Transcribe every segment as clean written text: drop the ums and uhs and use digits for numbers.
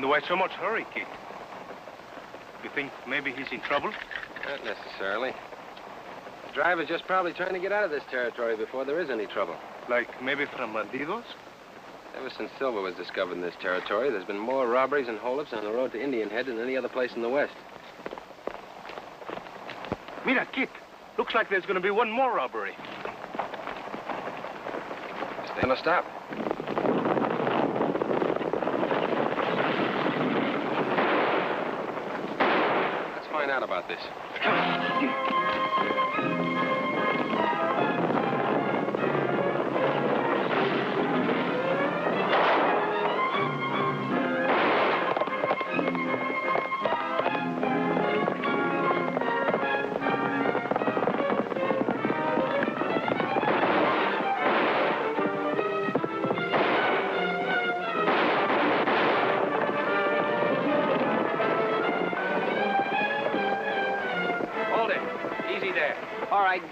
why so much hurry, Kit? You think maybe he's in trouble? Not necessarily. The driver's just probably trying to get out of this territory before there is any trouble. Like maybe from bandidos? Ever since silver was discovered in this territory, there's been more robberies and holdups on the road to Indian Head than any other place in the West. Mira, Kit. Looks like there's going to be one more robbery. Stay on a stop. Let's find out about this.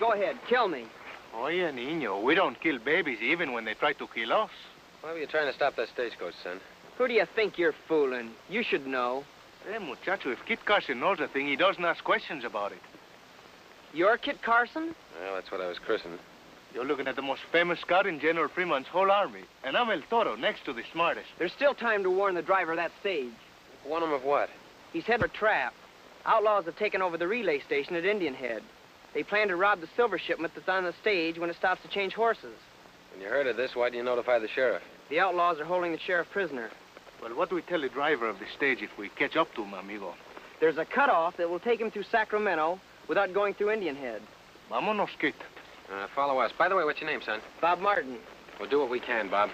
Go ahead, kill me. Oye, niño, we don't kill babies even when they try to kill us. Why were you trying to stop that stagecoach, son? Who do you think you're fooling? You should know. Hey, muchacho, if Kit Carson knows a thing, he doesn't ask questions about it. You're Kit Carson? Well, that's what I was christened. You're looking at the most famous scout in General Fremont's whole army. And I'm El Toro, next to the smartest. There's still time to warn the driver of that stage. Warn him of what? He's headed for a trap. Outlaws have taken over the relay station at Indian Head. They plan to rob the silver shipment that's on the stage when it stops to change horses. When you heard of this, why didn't you notify the sheriff? The outlaws are holding the sheriff prisoner. Well, what do we tell the driver of the stage if we catch up to him, amigo? There's a cutoff that will take him through Sacramento without going through Indian Head. Vámonos, Kit. Follow us. By the way, what's your name, son? Bob Martin. We'll do what we can, Bob.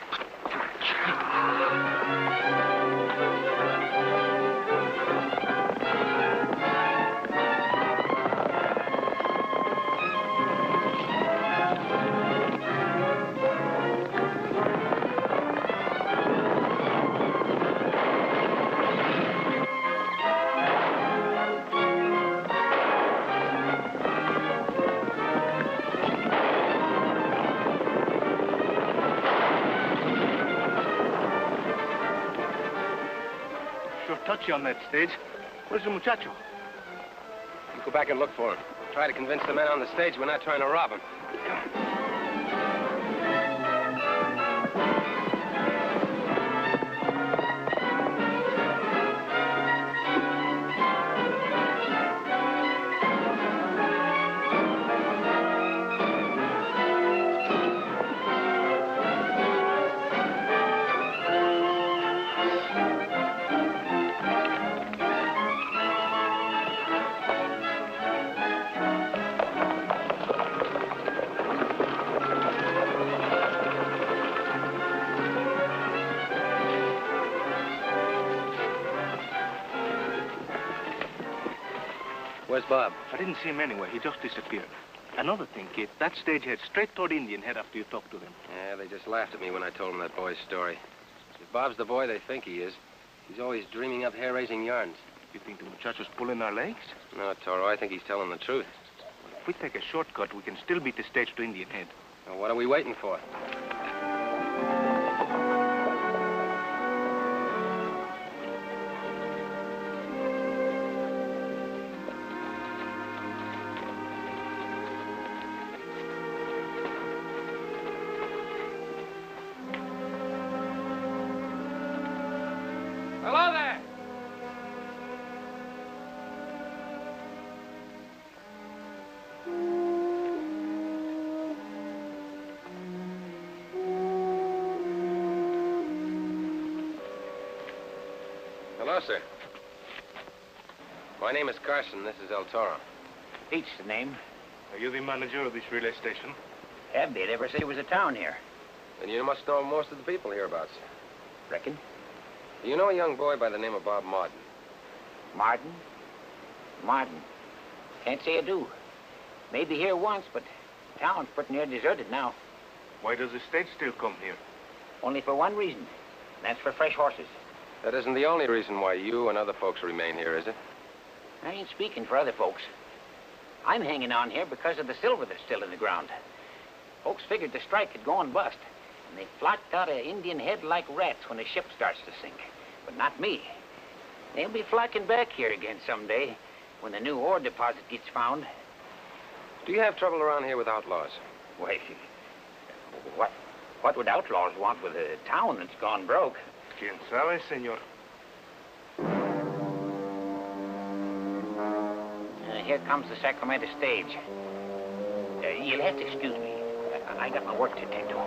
Touchy on that stage. Where's the muchacho? You go back and look for him. Try to convince the men on the stage we're not trying to rob him. Where's Bob? I didn't see him anywhere. He just disappeared. Another thing, Kit, that stage head straight toward Indian Head after you talked to them. Yeah, they just laughed at me when I told them that boy's story. If Bob's the boy they think he is, he's always dreaming up hair-raising yarns. You think the muchacho's pulling our legs? No, Toro, I think he's telling the truth. Well, if we take a shortcut, we can still beat the stage to Indian Head. Well, what are we waiting for? Hello there! Hello, sir. My name is Carson. This is El Toro. Pete's the name. Are you the manager of this relay station? Have they ever said it was a town here? Then you must know most of the people hereabouts. Reckon. Do you know a young boy by the name of Bob Martin? Martin? Martin. Can't say I do. Maybe here once, but town's pretty near deserted now. Why does the stage still come here? Only for one reason. And that's for fresh horses. That isn't the only reason why you and other folks remain here, is it? I ain't speaking for other folks. I'm hanging on here because of the silver that's still in the ground. Folks figured the strike had gone bust, and they flocked out of Indian Head like rats when the ship starts to sink. But not me. They'll be flocking back here again someday when the new ore deposit gets found. Do you have trouble around here with outlaws? Why, what would outlaws want with a town that's gone broke? Quien sabe, senor? Here comes the Sacramento stage. You'll have to excuse me. I got my work to attend to.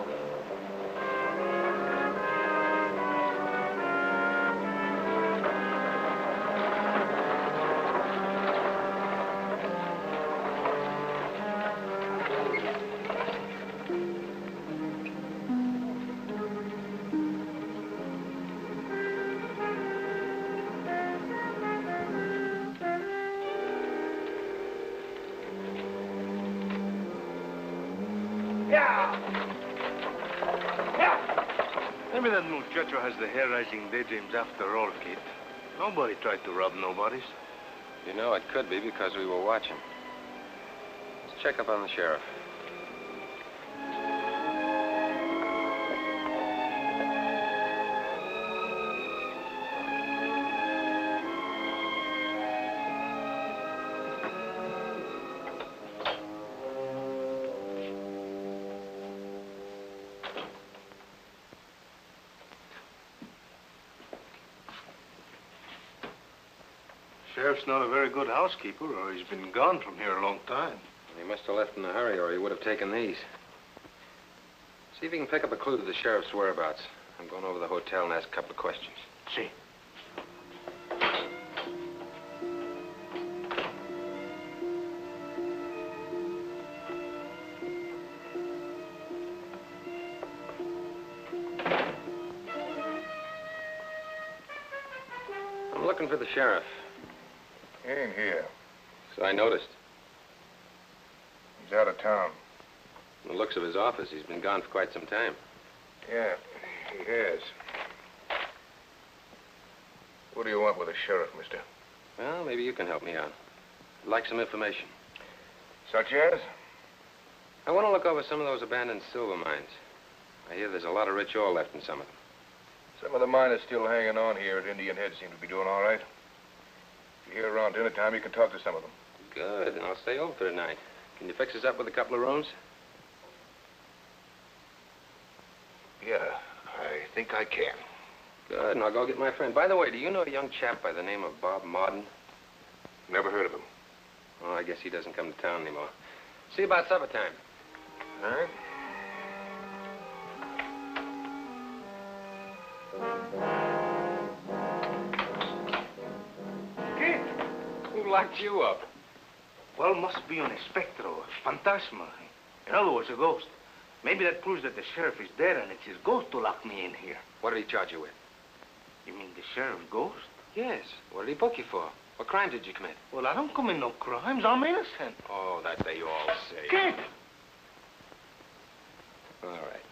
Maybe that muchacho has the hair-raising daydreams after all, Kit. Nobody tried to rob nobody's. You know, it could be because we were watching. Let's check up on the sheriff. Sheriff's not a very good housekeeper, or he's been gone from here a long time. He must have left in a hurry, or he would have taken these. See if you can pick up a clue to the sheriff's whereabouts. I'm going over to the hotel and ask a couple of questions. See. I'm looking for the sheriff. He ain't here. So I noticed. He's out of town. From the looks of his office, he's been gone for quite some time. Yeah, he has. What do you want with the sheriff, mister? Well, maybe you can help me out. I'd like some information. Such as? I want to look over some of those abandoned silver mines. I hear there's a lot of rich ore left in some of them. Some of the miners still hanging on here at Indian Head seem to be doing all right. If you're here around dinner time, you can talk to some of them. Good, and I'll stay over for tonight. Can you fix us up with a couple of rooms? Yeah, I think I can. Good, and I'll go get my friend. By the way, do you know a young chap by the name of Bob Marden? Never heard of him. Oh, I guess he doesn't come to town anymore. See you about supper time. All right. Kit! Who locked you up? Well, must be an specter or a phantasma. In other words, a ghost. Maybe that proves that the sheriff is dead and it's his ghost to lock me in here. What did he charge you with? You mean the sheriff's ghost? Yes. What did he book you for? What crime did you commit? Well, I don't commit no crimes. I'm innocent. Oh, that they all say. Kit! All right.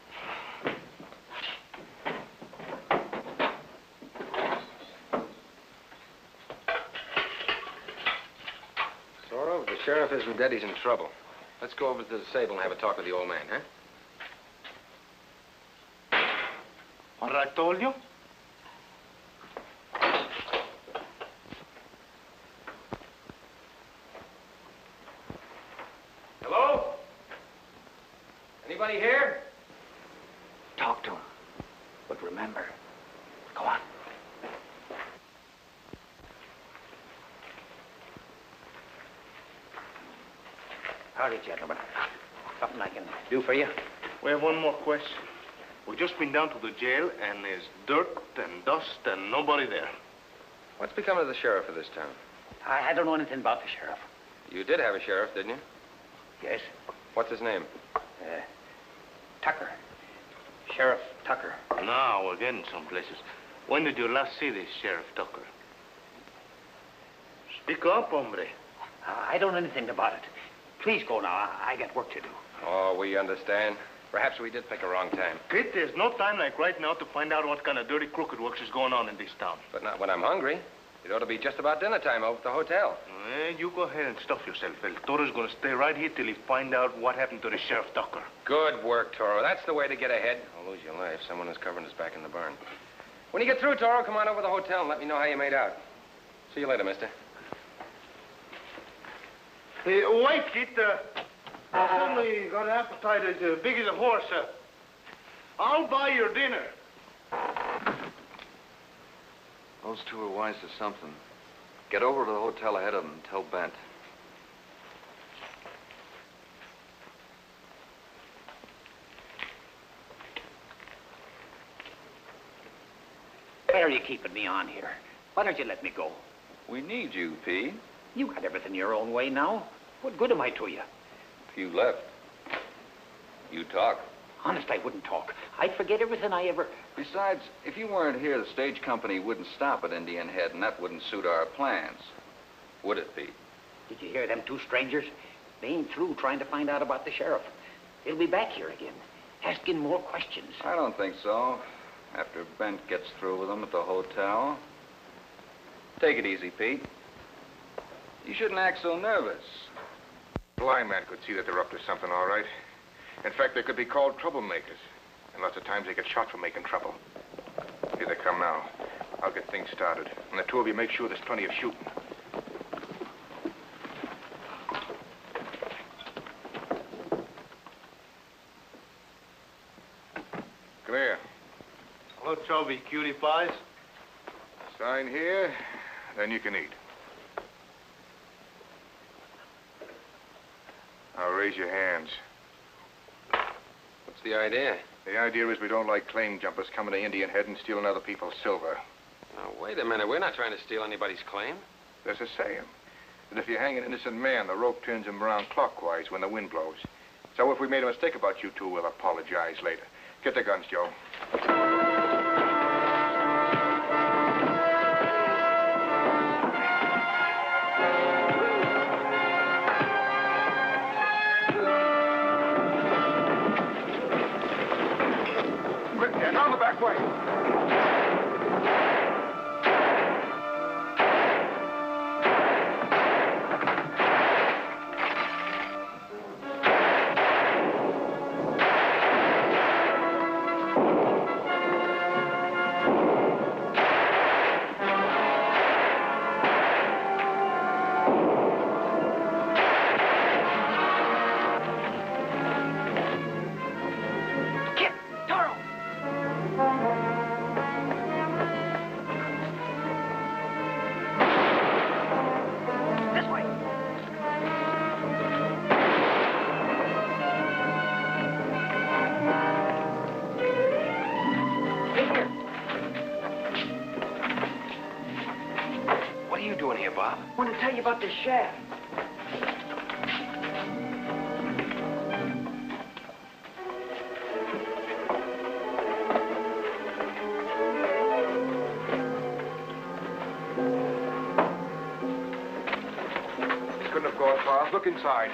Toro, if the sheriff isn't dead, he's in trouble. Let's go over to the stable and have a talk with the old man, huh? What I told you? Hello? Anybody here? Talk to him. But remember, go on. Howdy, gentlemen. Something I can do for you? We have one more question. We've just been down to the jail, and there's dirt and dust and nobody there. What's become of the sheriff of this town? I don't know anything about the sheriff. You did have a sheriff, didn't you? Yes? What's his name? Tucker. Sheriff Tucker. Now, we're getting some places. When did you last see this Sheriff Tucker? Speak up, hombre. I don't know anything about it. Please go now. I got work to do. Oh, we understand. Perhaps we did pick a wrong time. Kit, there's no time like right now to find out what kind of dirty crooked works is going on in this town. But not when I'm hungry. It ought to be just about dinner time over at the hotel. You go ahead and stuff yourself. El Toro's going to stay right here till he find out what happened to the Sheriff Tucker. Good work, Toro. That's the way to get ahead. I'll lose your life. Someone is covering us back in the barn. When you get through, Toro, come on over to the hotel and let me know how you made out. See you later, mister. Hey, wait, Kit. I suddenly got an appetite as big as a horse. I'll buy your dinner. Those two are wise to something. Get over to the hotel ahead of them and tell Bent. Why are you keeping me on here? Why don't you let me go? We need you, Pete. You got everything your own way now. What good am I to you? If you left, you talk. Honest, I wouldn't talk. I'd forget everything I ever... Besides, if you weren't here, the stage company wouldn't stop at Indian Head, and that wouldn't suit our plans. Would it, Pete? Did you hear them two strangers? They ain't through trying to find out about the sheriff. They'll be back here again, asking more questions. I don't think so. After Bent gets through with them at the hotel. Take it easy, Pete. You shouldn't act so nervous. Blind man could see that they're up to something, all right. In fact, they could be called troublemakers. And lots of times they get shot for making trouble. Here they come now. I'll get things started. And the two of you make sure there's plenty of shooting. Come here. Hello, Chubby cutie pies. Sign here, then you can eat. Now raise your hands. What's the idea? The idea is we don't like claim jumpers coming to Indian Head and stealing other people's silver. Now, wait a minute. We're not trying to steal anybody's claim. There's a saying that if you hang an innocent man, the rope turns him around clockwise when the wind blows. So if we made a mistake about you two, we'll apologize later. Get the guns, Joe. Quick, Dan, down the back way. Toro! This way! In here. What are you doing here, Bob? I want to tell you about this shaft. Couldn't have gone far. Look inside.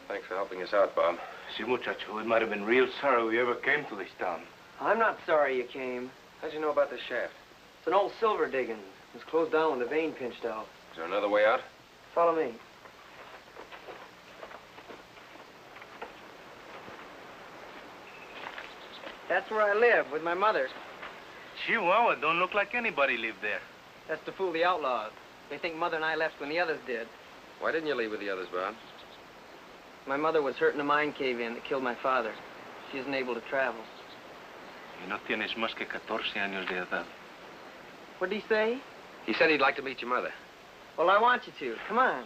Thanks for helping us out, Bob. See, muchacho, it might have been real sorry we ever came to this town. I'm not sorry you came. How'd you know about this shaft? It's an old silver digging. It was closed down when the vein pinched out. Is there another way out? Follow me. That's where I live, with my mother. Chihuahua, don't look like anybody lived there. That's to fool the outlaws. They think Mother and I left when the others did. Why didn't you leave with the others, Bob? My mother was hurt in a mine cave-in that killed my father. She isn't able to travel. Y no tienes más que 14 años de edad. What did he say? He said he'd like to meet your mother. Well, I want you to. Come on.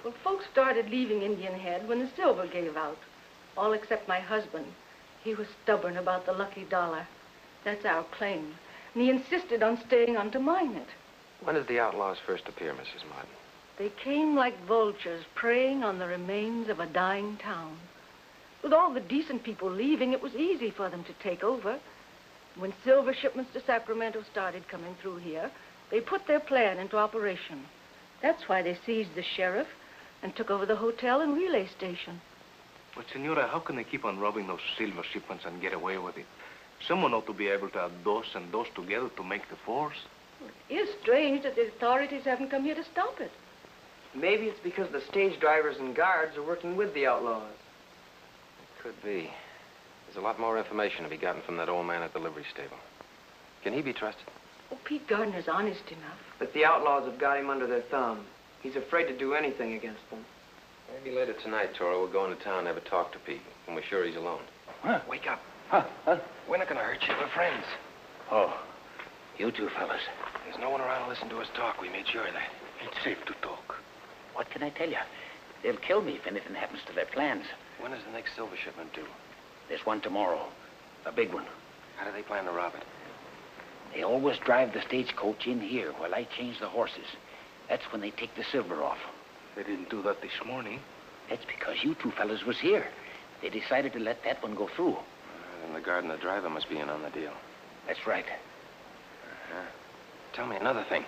Well, folks started leaving Indian Head when the silver gave out. All except my husband. He was stubborn about the lucky dollar. That's our claim. And he insisted on staying on to mine it. When did the outlaws first appear, Mrs. Martin? They came like vultures preying on the remains of a dying town. With all the decent people leaving, it was easy for them to take over. When silver shipments to Sacramento started coming through here, they put their plan into operation. That's why they seized the sheriff and took over the hotel and relay station. But, Senora, how can they keep on robbing those silver shipments and get away with it? Someone ought to be able to add those and those together to make the force. It is strange that the authorities haven't come here to stop it. Maybe it's because the stage drivers and guards are working with the outlaws. Could be. There's a lot more information to be gotten from that old man at the livery stable. Can he be trusted? Oh, Pete Gardner's honest enough. But the outlaws have got him under their thumb. He's afraid to do anything against them. Maybe later tonight, Toro, we'll go into town and have a talk to Pete when we're sure he's alone. Huh? Wake up. Huh? We're not going to hurt you. We're friends. Oh, you two fellas. There's no one around to listen to us talk. We made sure of that. It's safe to talk. What can I tell you? They'll kill me if anything happens to their plans. When is the next silver shipment due? There's one tomorrow. A big one. How do they plan to rob it? They always drive the stagecoach in here while I change the horses. That's when they take the silver off. They didn't do that this morning. That's because you two fellas was here. They decided to let that one go through. Then the guard and the driver must be in on the deal. That's right. Tell me another thing.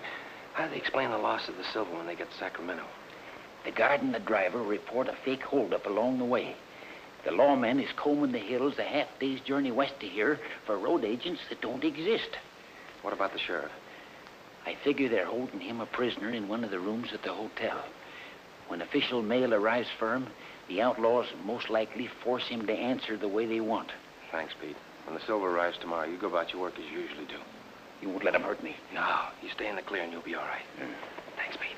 How do they explain the loss of the silver when they get to Sacramento? The guard and the driver report a fake holdup along the way. The lawman is combing the hills a half-day's journey west of here for road agents that don't exist. What about the sheriff? I figure they're holding him a prisoner in one of the rooms at the hotel. When official mail arrives for him, the outlaws most likely force him to answer the way they want. Thanks, Pete. When the silver arrives tomorrow, you go about your work as you usually do. You won't let him hurt me. No, you stay in the clear and you'll be all right. Thanks, Pete.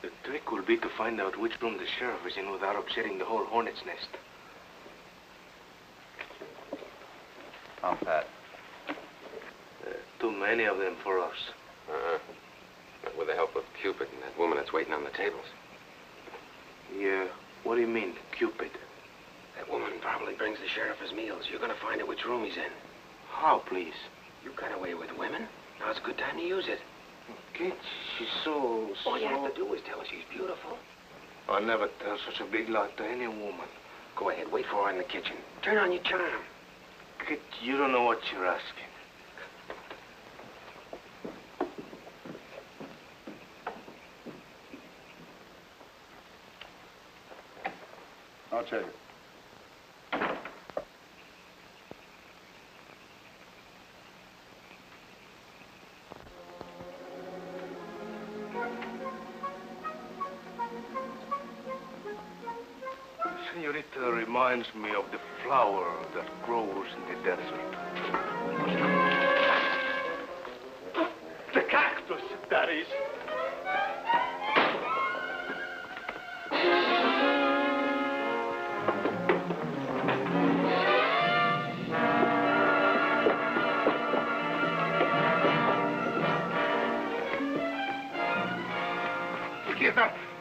The trick will be to find out which room the sheriff is in without upsetting the whole hornet's nest. I'm Pat. Too many of them for us. But with the help of Cupid and that woman that's waiting on the tables. Yeah, what do you mean, Cupid? That woman probably brings the sheriff his meals. You're going to find out which room he's in. How, please? You got away with women. Now's a good time to use it. Kid, she's so... All you have to do is tell her she's beautiful. I'll never tell such a big lie to any woman. Go ahead, wait for her in the kitchen. Turn on your charm. Kid, you don't know what you're asking. I'll check it. Senorita reminds me of the flower that grows in the desert. The cactus, that is.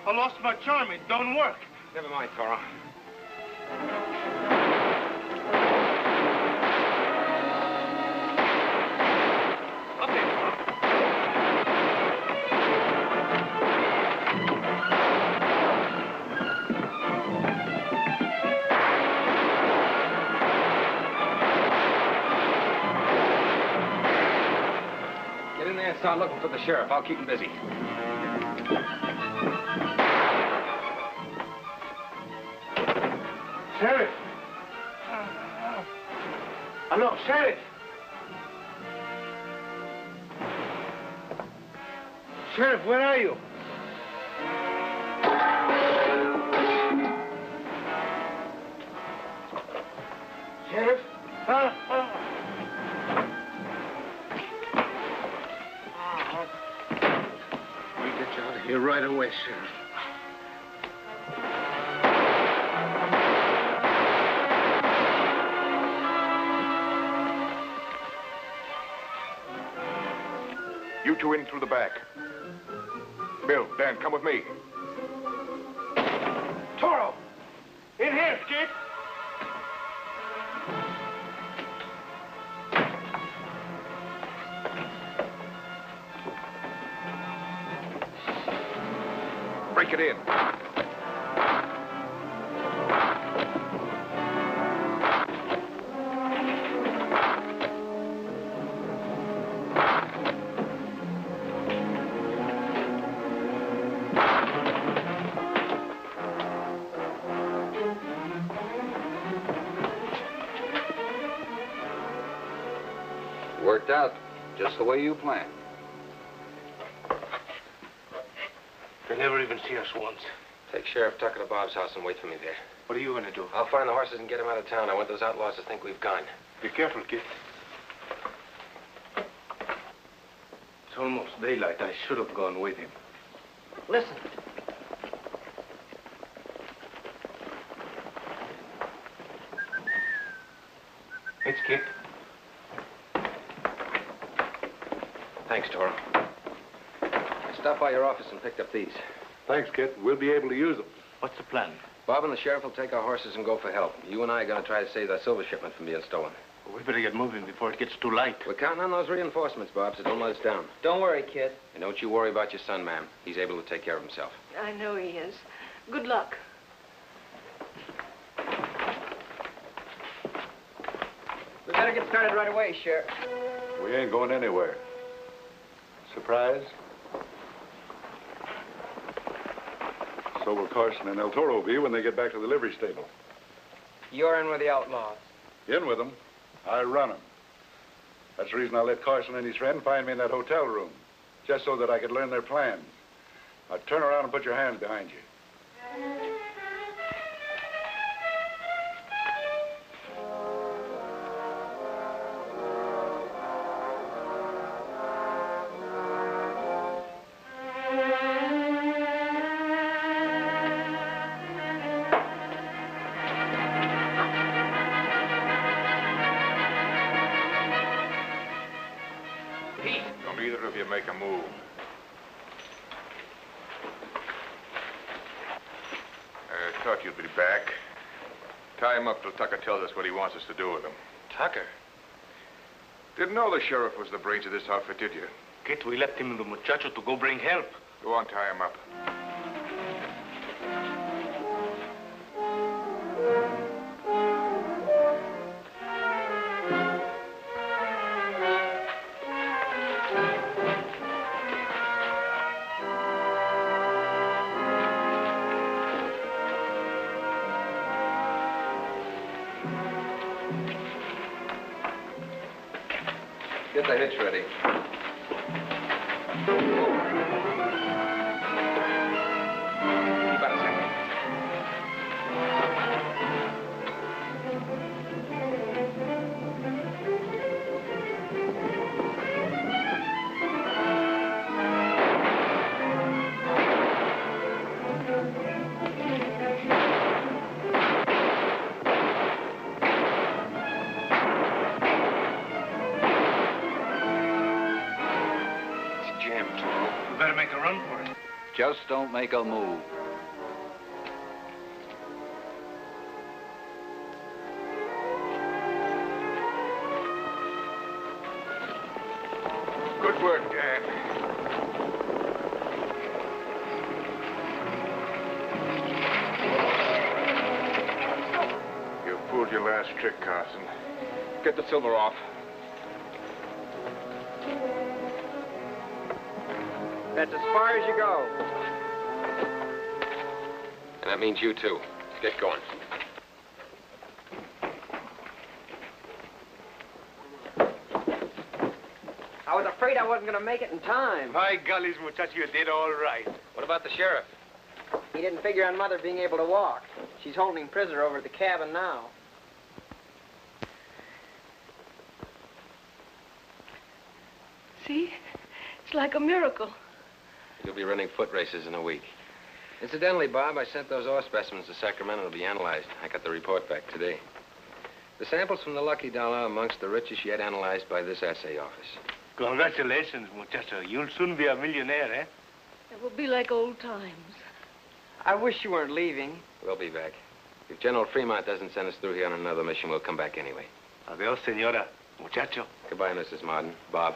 I lost my charm. It don't work. Never mind, Toro. Get in there and start looking for the sheriff. I'll keep him busy. Sheriff! Hello, Sheriff! Sheriff, where are you? Sheriff? We'll get you out of here right away, Sheriff. You two in through the back. Bill, Dan, come with me. Toro! In here, Skid! Break it in. Just the way you planned. They never even see us once. Take Sheriff Tucker to Bob's house and wait for me there. What are you going to do? I'll find the horses and get them out of town. I want those outlaws to think we've gone. Be careful, Kit. It's almost daylight. I should have gone with him. Listen. It's Kit. Thanks, Toro. I stopped by your office and picked up these. Thanks, Kit. We'll be able to use them. What's the plan? Bob and the sheriff will take our horses and go for help. You and I are going to try to save that silver shipment from being stolen. Well, we better get moving before it gets too light. We're counting on those reinforcements, Bob, so don't let us down. Don't worry, kid. And don't you worry about your son, ma'am. He's able to take care of himself. I know he is. Good luck. We better get started right away, Sheriff. We ain't going anywhere. Surprise? So will Carson and El Toro be when they get back to the livery stable. You're in with the outlaws. In with them. I run them. That's the reason I let Carson and his friend find me in that hotel room, just so that I could learn their plans. Now turn around and put your hands behind you. Don't either of you make a move. I thought you'd be back. Tie him up till Tucker tells us what he wants us to do with him. Tucker? Didn't know the sheriff was the brains of this outfit, did you? Kit, we left him and the muchacho to go bring help. Go on, tie him up. Get the hitch ready. Keep out a second. We better make a run for it. Just don't make a move. Good work, Dan. You pulled your last trick, Carson. Get the silver off. That's as far as you go. And that means you too. Get going. I was afraid I wasn't going to make it in time. My gollies, muchacho, you did all right. What about the sheriff? He didn't figure on Mother being able to walk. She's holding him prisoner over at the cabin now. See? It's like a miracle. You'll be running foot races in a week. Incidentally, Bob, I sent those ore specimens to Sacramento to be analyzed. I got the report back today. The samples from the Lucky Dollar are amongst the richest yet analyzed by this assay office. Congratulations, muchacho. You'll soon be a millionaire, eh? It will be like old times. I wish you weren't leaving. We'll be back. If General Fremont doesn't send us through here on another mission, we'll come back anyway. Adios, senora. Muchacho. Goodbye, Mrs. Martin. Bob.